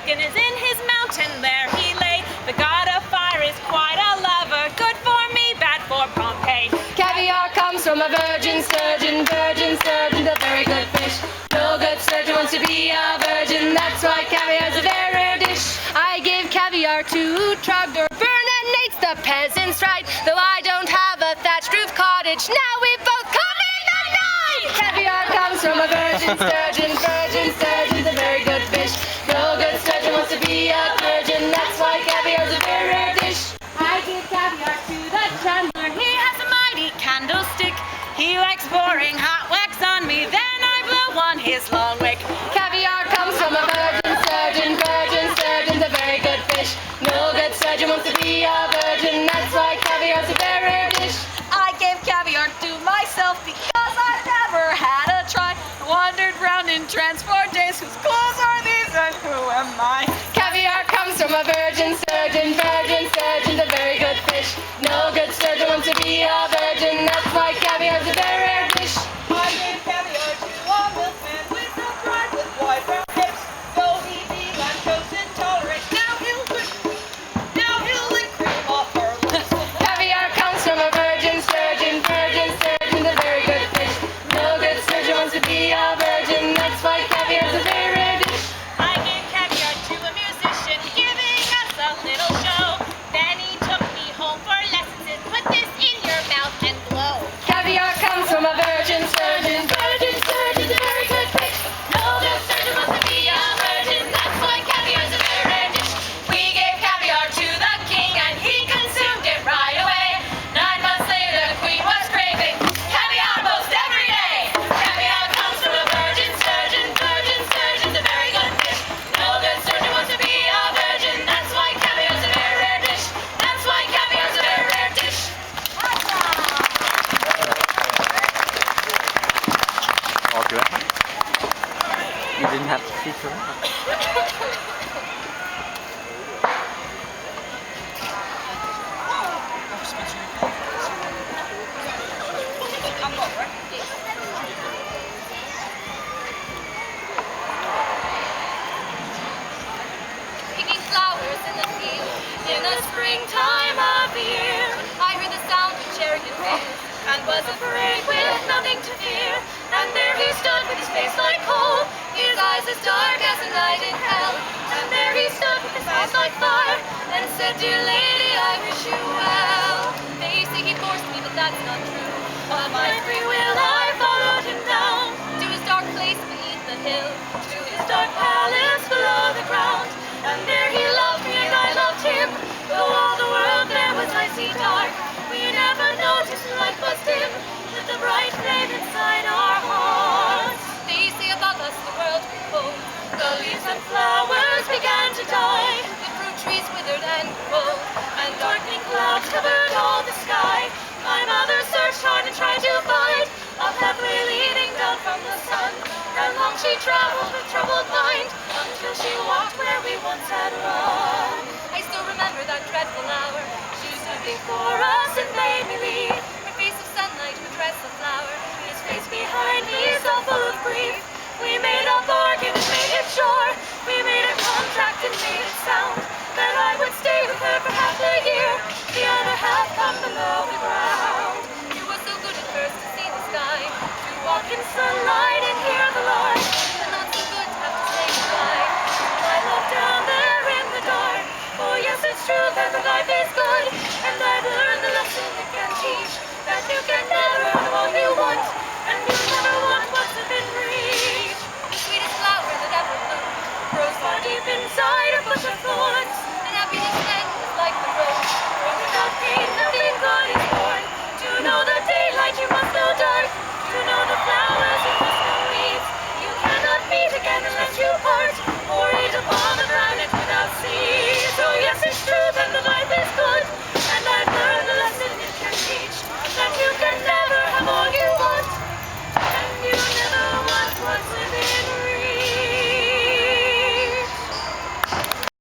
skin is in his mountain, there he lay. The god of fire is quite a lover, good for me, bad for Pompeii. Caviar comes from a virgin sturgeon, a very good fish. No good sturgeon wants to be a virgin, that's why caviar's a very rare dish. I give caviar to Trogdor-Byrne and Nate's the peasant's right. Though I don't have a thatched roof cottage, now we both call it a night. Caviar comes from a virgin sturgeon, a very good fish. No good sturgeon wants to be a virgin, that's why caviar's a very rare dish. I give caviar to the chandler, he has a mighty candlestick. He likes pouring hot wax on me, then I blow on his long wick. Caviar comes from a virgin sturgeon, a very good fish. No good sturgeon wants to be a virgin, that's why caviar's a very rare dish. I give caviar to myself because I've never had a try. Wandered round in trance for days, whose clothes are these and who am I? Caviar comes from a virgin sturgeon, a very good fish. No good sturgeon wants to be a virgin, that's why caviar's a very rare dish. I give caviar to a milkman with a bride with wide brown hips. Though he be lactose intolerant, now he'll lick cream off her lips. Caviar comes from a virgin sturgeon, a very good fish. No good sturgeon wants to be a virgin, that's why caviar's a very rare dish. I gave caviar to a musician, giving us a little show. Then he took me home for lessons and put this in your mouth and blow. Caviar comes from a virgin sturgeon, a very good fish. No good sturgeon wants to be a virgin, that's why caviar's a very rare dish. We gave caviar to the king and he consumed it right away. 9 months later the queen was craving caviar most every day. Caviar comes from a virgin sturgeon, a very good fish. No good sturgeon wants to be a virgin, that's why caviar's a very rare dish. That's why caviar's a very rare dish. All good. You didn't have to feature it. Picking flowers in the field In the springtime of the year, I heard the sound of chariot wheels. and was afraid with nothing to fear. And there he stood with his face like coal, his eyes as dark as a night in hell. And there he stood with his eyes like fire, and said, "Dear lady, I wish you well." They say he forced me, but that's not true. Of my free will I followed him down, To his dark place beneath the hill, to his dark palace below the ground. And there he loved me and I loved him, though all the world there was icy dark. We never noticed the light was dim, with the bright flame inside our hearts. they say above us the world grew cold. The leaves and flowers began to die, The fruit trees withered and old. and darkening clouds covered all the sky. My mother searched hard and tried to find a pathway leading down from the sun. And long she traveled with troubled mind, until she walked where we once had run. I still remember that dreadful hour. She stood before us and made me leave. Her face of sunlight, her dress of flower. His face behind me so full of grief. We made a bargain and made it sure. We made a contract and made it sound, that I would stay with her for half a year, the other half come below the ground. It was so good at first to see the sky, To walk in sunlight and hear the lark, but not so good to have to say goodbye. my love down there in the dark. Oh yes, it's true that the life is good, and I've learned the lesson it can teach, that you can never have all you want, and you never want what's within reach. The sweetest flower that ever bloomed, Grows far deep inside a bush of thorns, and happiness